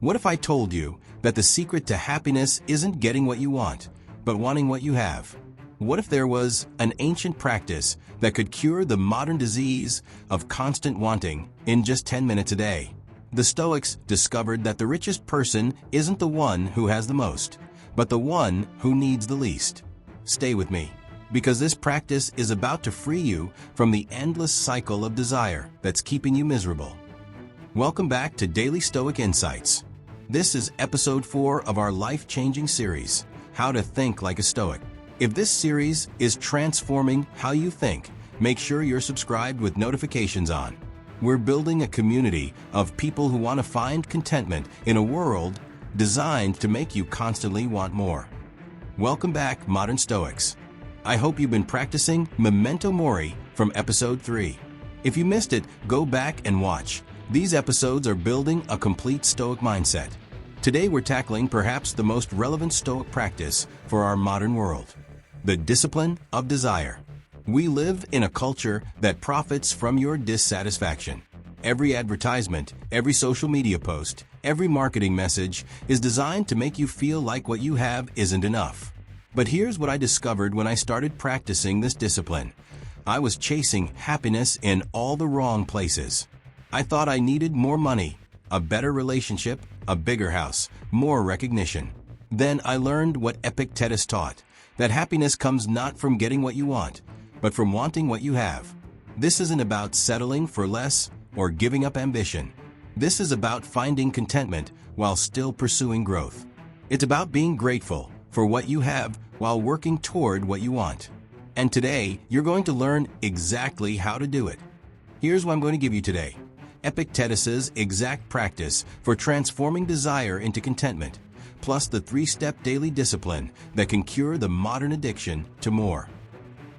What if I told you that the secret to happiness isn't getting what you want, but wanting what you have? What if there was an ancient practice that could cure the modern disease of constant wanting in just 10 minutes a day? The Stoics discovered that the richest person isn't the one who has the most, but the one who needs the least. Stay with me, because this practice is about to free you from the endless cycle of desire that's keeping you miserable. Welcome back to Daily Stoic Insights. This is episode 4 of our life-changing series, How to Think Like a Stoic. If this series is transforming how you think, make sure you're subscribed with notifications on. We're building a community of people who want to find contentment in a world designed to make you constantly want more. Welcome back, modern Stoics. I hope you've been practicing Memento Mori from episode 3. If you missed it, go back and watch. These episodes are building a complete Stoic mindset. Today we're tackling perhaps the most relevant Stoic practice for our modern world: the discipline of desire. We live in a culture that profits from your dissatisfaction. Every advertisement, every social media post, every marketing message is designed to make you feel like what you have isn't enough. But here's what I discovered when I started practicing this discipline. I was chasing happiness in all the wrong places. I thought I needed more money, a better relationship, a bigger house, more recognition. Then I learned what Epictetus taught, that happiness comes not from getting what you want, but from wanting what you have. This isn't about settling for less or giving up ambition. This is about finding contentment while still pursuing growth. It's about being grateful for what you have while working toward what you want. And today, you're going to learn exactly how to do it. Here's what I'm going to give you today: Epictetus's exact practice for transforming desire into contentment, plus the 3-step daily discipline that can cure the modern addiction to more.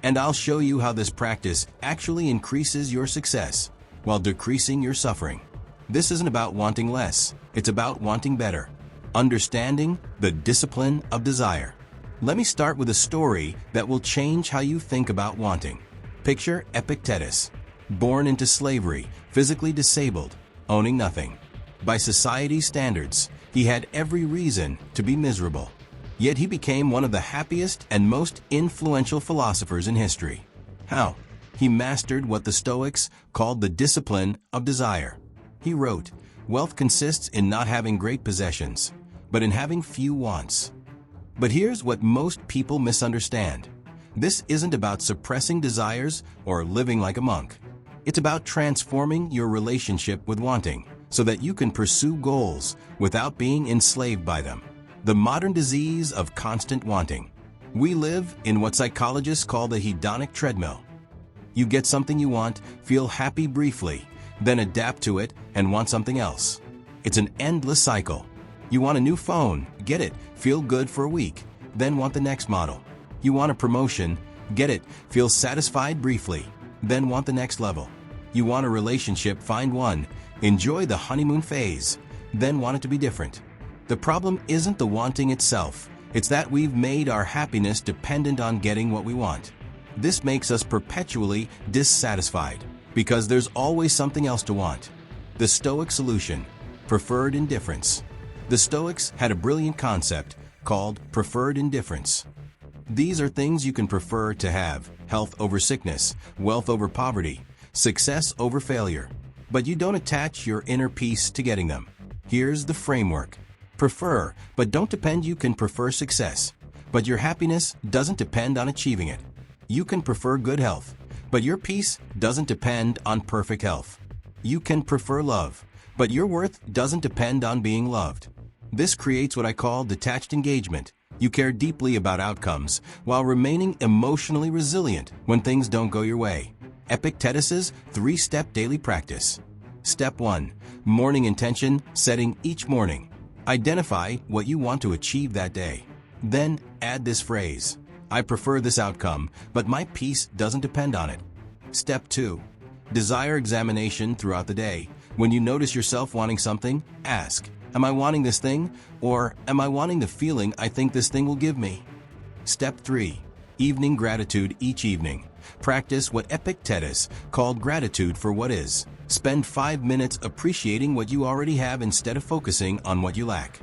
And I'll show you how this practice actually increases your success while decreasing your suffering. This isn't about wanting less, it's about wanting better. Understanding the discipline of desire. Let me start with a story that will change how you think about wanting. Picture Epictetus, born into slavery, physically disabled, owning nothing. By society's standards, he had every reason to be miserable. Yet he became one of the happiest and most influential philosophers in history. How? He mastered what the Stoics called the discipline of desire. He wrote, "Wealth consists in not having great possessions, but in having few wants." But here's what most people misunderstand. This isn't about suppressing desires or living like a monk. It's about transforming your relationship with wanting so that you can pursue goals without being enslaved by them. The modern disease of constant wanting. We live in what psychologists call the hedonic treadmill. You get something you want, feel happy briefly, then adapt to it and want something else. It's an endless cycle. You want a new phone, get it, feel good for a week, then want the next model. You want a promotion, get it, feel satisfied briefly, then want the next level. You want a relationship, find one, enjoy the honeymoon phase, then want it to be different. The problem isn't the wanting itself, it's that we've made our happiness dependent on getting what we want. This makes us perpetually dissatisfied, because there's always something else to want. The Stoic solution: preferred indifference. The Stoics had a brilliant concept called preferred indifference. These are things you can prefer to have: health over sickness, wealth over poverty, success over failure. But you don't attach your inner peace to getting them. Here's the framework. Prefer, but don't depend. You can prefer success, but your happiness doesn't depend on achieving it. You can prefer good health, but your peace doesn't depend on perfect health. You can prefer love, but your worth doesn't depend on being loved. This creates what I call detached engagement. You care deeply about outcomes while remaining emotionally resilient when things don't go your way. Epictetus's 3-step daily practice. Step 1. Morning intention setting each morning. Identify what you want to achieve that day. Then add this phrase: I prefer this outcome, but my peace doesn't depend on it. Step 2. Desire examination throughout the day. When you notice yourself wanting something, ask, am I wanting this thing, or am I wanting the feeling I think this thing will give me? Step 3. Evening gratitude each evening. Practice what Epictetus called gratitude for what is. Spend 5 minutes appreciating what you already have instead of focusing on what you lack.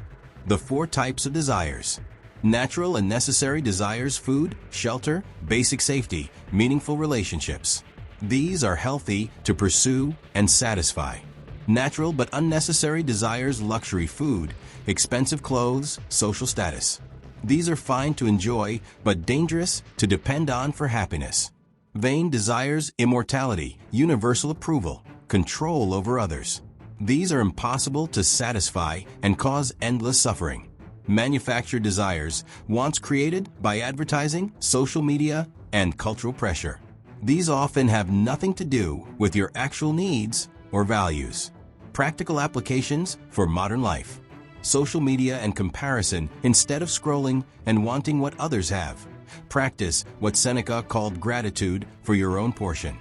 The 4 types of desires. Natural and necessary desires: food, shelter, basic safety, meaningful relationships. These are healthy to pursue and satisfy. Natural but unnecessary desires: luxury food, expensive clothes, social status. These are fine to enjoy but dangerous to depend on for happiness. Vain desires: immortality, universal approval, control over others. These are impossible to satisfy and cause endless suffering. Manufactured desires: wants created by advertising, social media, and cultural pressure. These often have nothing to do with your actual needs or values. Practical applications for modern life. Social media and comparison instead of scrolling and wanting what others have. Practice what Seneca called gratitude for your own portion.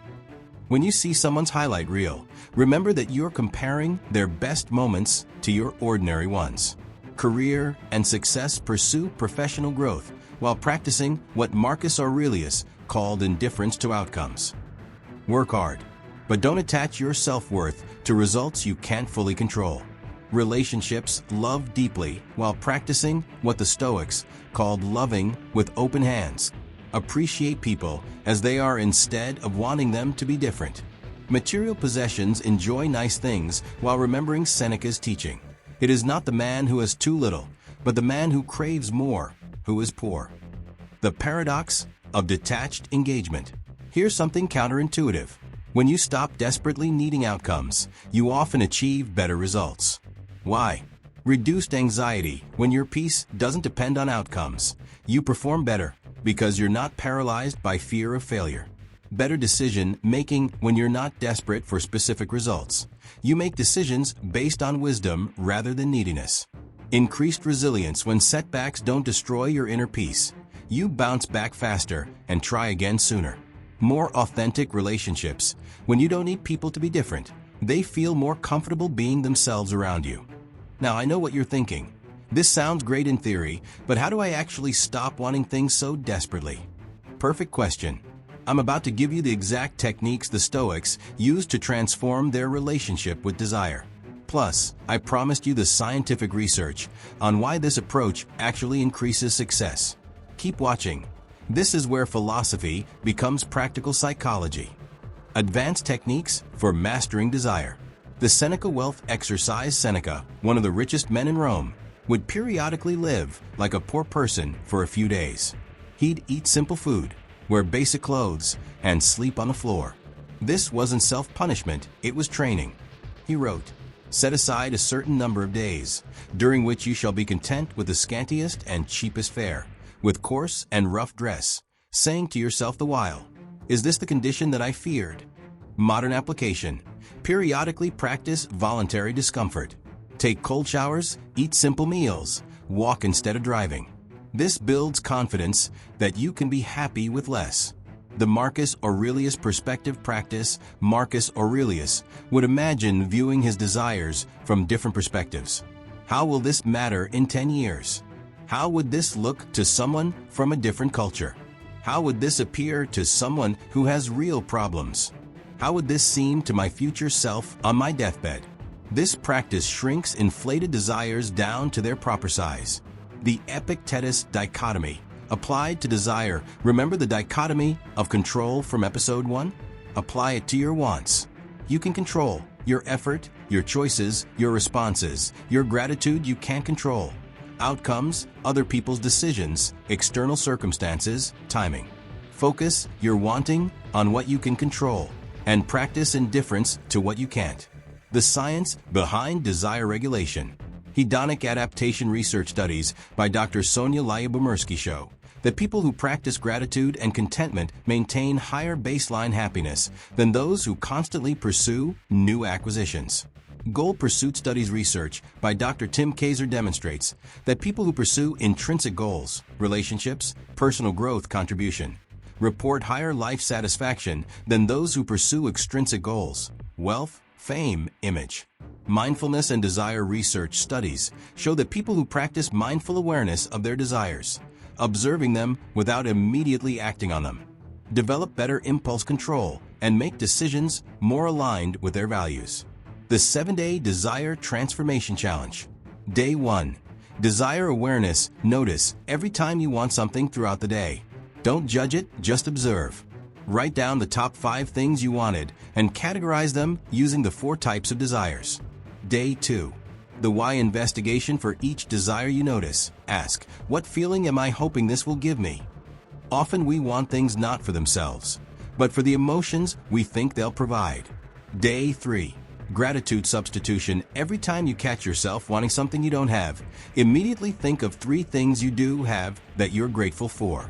When you see someone's highlight reel, remember that you're comparing their best moments to your ordinary ones. Career and success: pursue professional growth while practicing what Marcus Aurelius called indifference to outcomes. Work hard, but don't attach your self-worth to results you can't fully control. Relationships: love deeply while practicing what the Stoics called loving with open hands. Appreciate people as they are instead of wanting them to be different. Material possessions: enjoy nice things while remembering Seneca's teaching. It is not the man who has too little, but the man who craves more, who is poor. The paradox of detached engagement. Here's something counterintuitive. When you stop desperately needing outcomes, you often achieve better results. Why? Reduced anxiety. When your peace doesn't depend on outcomes, you perform better because you're not paralyzed by fear of failure. Better decision making when you're not desperate for specific results. You make decisions based on wisdom rather than neediness. Increased resilience. When setbacks don't destroy your inner peace, you bounce back faster and try again sooner. More authentic relationships. When you don't need people to be different, they feel more comfortable being themselves around you. Now, I know what you're thinking. This sounds great in theory, but how do I actually stop wanting things so desperately? Perfect question. I'm about to give you the exact techniques the Stoics used to transform their relationship with desire. Plus, I promised you the scientific research on why this approach actually increases success. Keep watching. This is where philosophy becomes practical psychology. Advanced techniques for mastering desire. The Seneca wealth exercise. Seneca, one of the richest men in Rome, would periodically live like a poor person for a few days. He'd eat simple food, wear basic clothes, and sleep on the floor. This wasn't self-punishment, it was training. He wrote, "Set aside a certain number of days, during which you shall be content with the scantiest and cheapest fare, with coarse and rough dress, saying to yourself the while, 'Is this the condition that I feared?'" Modern application. Periodically practice voluntary discomfort. Take cold showers, eat simple meals, walk instead of driving. This builds confidence that you can be happy with less. The Marcus Aurelius perspective practice. Marcus Aurelius would imagine viewing his desires from different perspectives. How will this matter in 10 years? How would this look to someone from a different culture? How would this appear to someone who has real problems? How would this seem to my future self on my deathbed? This practice shrinks inflated desires down to their proper size. The Epictetus dichotomy applied to desire. Remember the dichotomy of control from episode 1? Apply it to your wants. You can control your effort, your choices, your responses. Your gratitude you can't control. Outcomes, other people's decisions, external circumstances, timing. Focus your wanting on what you can control and practice indifference to what you can't. The science behind desire regulation. Hedonic adaptation research studies by Dr. Sonia Lyabumirsky show that people who practice gratitude and contentment maintain higher baseline happiness than those who constantly pursue new acquisitions. Goal Pursuit Studies research by Dr. Tim Kaiser demonstrates that people who pursue intrinsic goals, relationships, personal growth, contribution, report higher life satisfaction than those who pursue extrinsic goals, wealth, fame, image. Mindfulness and desire research studies show that people who practice mindful awareness of their desires, observing them without immediately acting on them, develop better impulse control and make decisions more aligned with their values. The 7-Day Desire Transformation Challenge. Day 1. Desire awareness. Notice every time you want something throughout the day. Don't judge it, just observe. Write down the top 5 things you wanted and categorize them using the 4 types of desires. Day 2. The why investigation. For each desire you notice, ask, what feeling am I hoping this will give me? Often we want things not for themselves, but for the emotions we think they'll provide. Day 3. Gratitude substitution. Every time you catch yourself wanting something you don't have, immediately think of 3 things you do have that you're grateful for.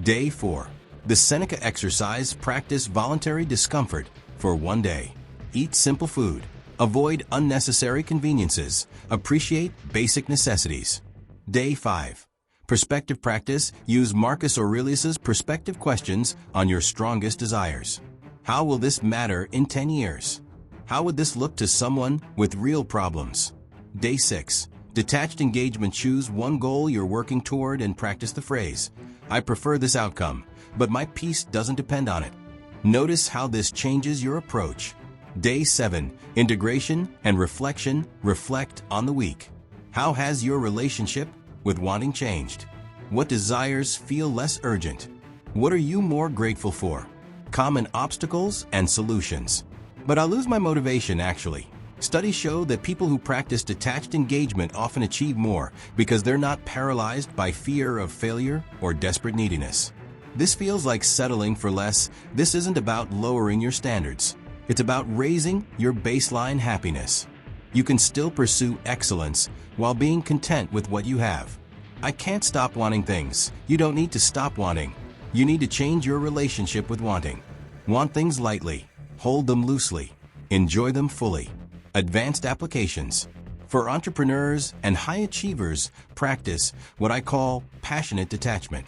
Day 4. The Seneca exercise. Practice voluntary discomfort for 1 day. Eat simple food. Avoid unnecessary conveniences. Appreciate basic necessities. Day 5. Perspective practice. Use Marcus Aurelius's perspective questions on your strongest desires. How will this matter in 10 years? How would this look to someone with real problems? Day 6. Detached engagement. Choose one goal you're working toward and practice the phrase, I prefer this outcome, but my peace doesn't depend on it. Notice how this changes your approach. Day 7. Integration and reflection. Reflect on the week. How has your relationship with wanting changed? What desires feel less urgent? What are you more grateful for? Common obstacles and solutions. But I'll lose my motivation actually. Studies show that people who practice detached engagement often achieve more because they're not paralyzed by fear of failure or desperate neediness. This feels like settling for less. This isn't about lowering your standards. It's about raising your baseline happiness. You can still pursue excellence while being content with what you have. I can't stop wanting things. You don't need to stop wanting. You need to change your relationship with wanting. Want things lightly. Hold them loosely. Enjoy them fully. Advanced applications. For entrepreneurs and high achievers, practice what I call passionate detachment.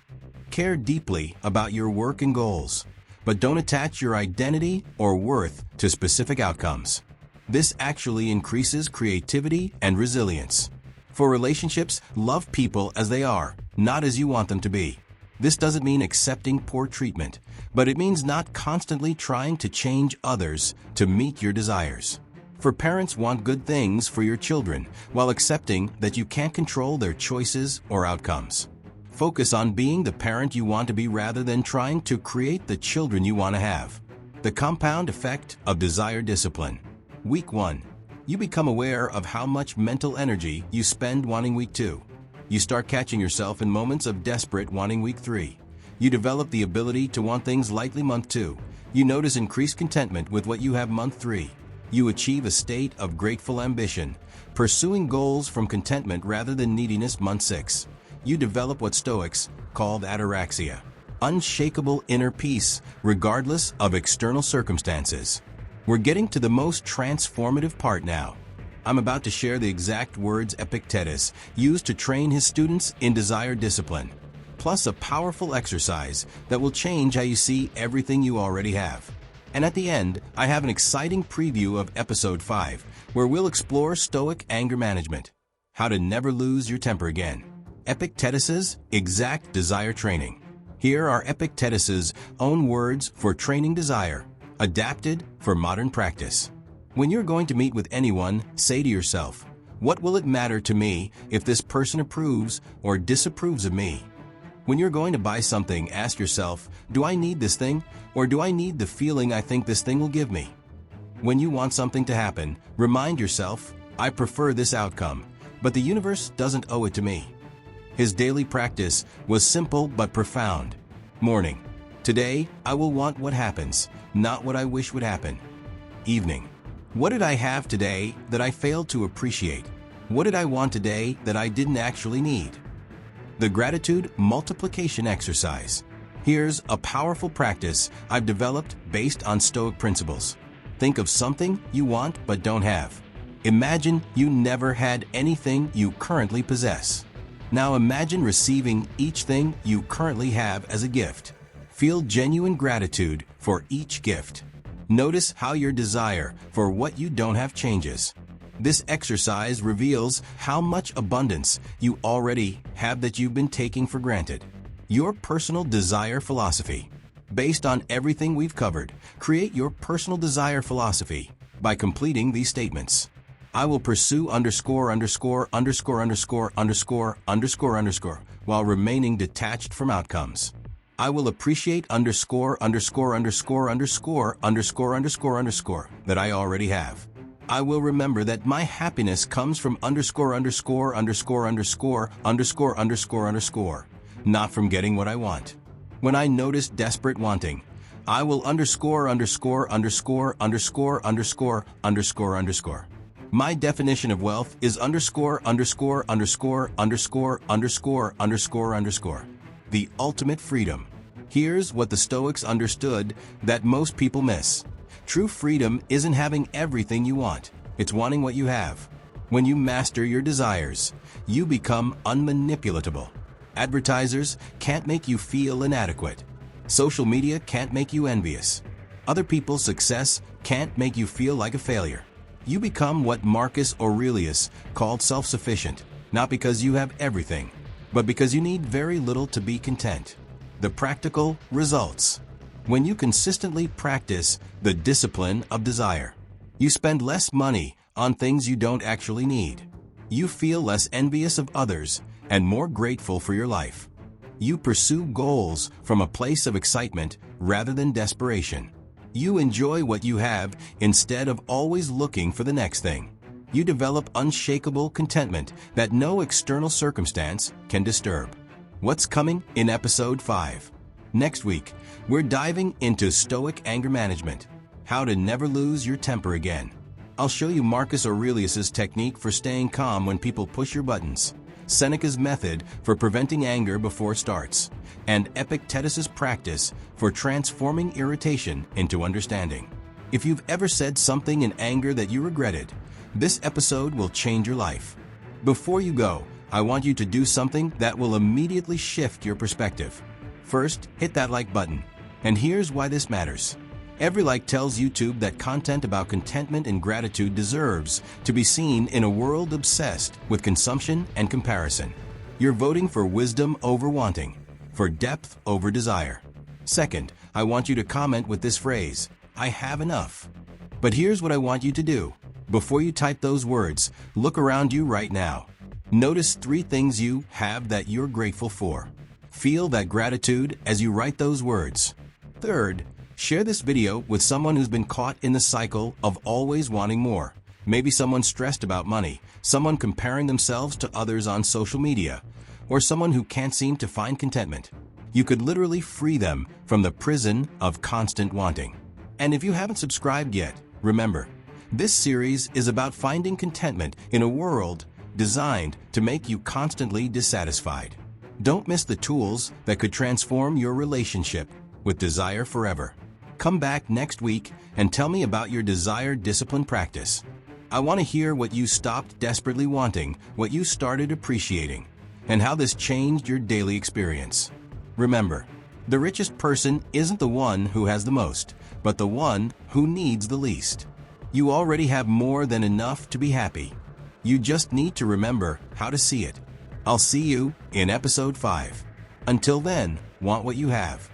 Care deeply about your work and goals, but don't attach your identity or worth to specific outcomes. This actually increases creativity and resilience. For relationships, love people as they are, not as you want them to be. This doesn't mean accepting poor treatment, but it means not constantly trying to change others to meet your desires. For parents, want good things for your children while accepting that you can't control their choices or outcomes. Focus on being the parent you want to be rather than trying to create the children you want to have. The compound effect of desire discipline. Week 1. You become aware of how much mental energy you spend wanting week 2. You start catching yourself in moments of desperate wanting week 3. You develop the ability to want things lightly month 2. You notice increased contentment with what you have month 3. You achieve a state of grateful ambition, pursuing goals from contentment rather than neediness month 6. You develop what Stoics called ataraxia, unshakable inner peace regardless of external circumstances. We're getting to the most transformative part now. I'm about to share the exact words Epictetus used to train his students in desire discipline, plus a powerful exercise that will change how you see everything you already have. And at the end, I have an exciting preview of Episode 5, where we'll explore Stoic anger management, how to never lose your temper again. Epictetus's exact desire training. Here are Epictetus's own words for training desire, adapted for modern practice. When you're going to meet with anyone, say to yourself, what will it matter to me if this person approves or disapproves of me? When you're going to buy something, ask yourself, do I need this thing, or do I need the feeling I think this thing will give me? When you want something to happen, remind yourself, I prefer this outcome, but the universe doesn't owe it to me. His daily practice was simple but profound. Morning. Today, I will want what happens, not what I wish would happen. Evening. What did I have today that I failed to appreciate? What did I want today that I didn't actually need? The gratitude multiplication exercise. Here's a powerful practice I've developed based on Stoic principles. Think of something you want but don't have. Imagine you never had anything you currently possess. Now imagine receiving each thing you currently have as a gift. Feel genuine gratitude for each gift. Notice how your desire for what you don't have changes. This exercise reveals how much abundance you already have that you've been taking for granted. Your personal desire philosophy. Based on everything we've covered, create your personal desire philosophy by completing these statements. I will pursue while remaining detached from outcomes. I will appreciate that I already have. I will remember that my happiness comes from not from getting what I want. When I notice desperate wanting, I will My definition of wealth is the ultimate freedom. Here's what the Stoics understood that most people miss. True freedom isn't having everything you want. It's wanting what you have. When you master your desires, you become unmanipulatable. Advertisers can't make you feel inadequate. Social media can't make you envious. Other people's success can't make you feel like a failure. You become what Marcus Aurelius called self-sufficient, not because you have everything, but because you need very little to be content. The practical results. When you consistently practice the discipline of desire, you spend less money on things you don't actually need. You feel less envious of others and more grateful for your life. You pursue goals from a place of excitement rather than desperation. You enjoy what you have instead of always looking for the next thing. You develop unshakable contentment that no external circumstance can disturb. What's coming in episode 5? Next week, we're diving into Stoic anger management, how to never lose your temper again. I'll show you Marcus Aurelius's technique for staying calm when people push your buttons, Seneca's method for preventing anger before it starts, and Epictetus's practice for transforming irritation into understanding. If you've ever said something in anger that you regretted, this episode will change your life. Before you go, I want you to do something that will immediately shift your perspective. First, hit that like button. And here's why this matters. Every like tells YouTube that content about contentment and gratitude deserves to be seen in a world obsessed with consumption and comparison. You're voting for wisdom over wanting, for depth over desire. Second, I want you to comment with this phrase, I have enough. But here's what I want you to do. Before you type those words, look around you right now. Notice 3 things you have that you're grateful for. Feel that gratitude as you write those words. Third, share this video with someone who's been caught in the cycle of always wanting more. Maybe someone stressed about money, someone comparing themselves to others on social media, or someone who can't seem to find contentment. You could literally free them from the prison of constant wanting. And if you haven't subscribed yet, remember, this series is about finding contentment in a world designed to make you constantly dissatisfied. Don't miss the tools that could transform your relationship with desire forever. Come back next week and tell me about your desire discipline practice. I want to hear what you stopped desperately wanting, what you started appreciating, and how this changed your daily experience. Remember, the richest person isn't the one who has the most, but the one who needs the least. You already have more than enough to be happy. You just need to remember how to see it. I'll see you in episode 5. Until then, want what you have.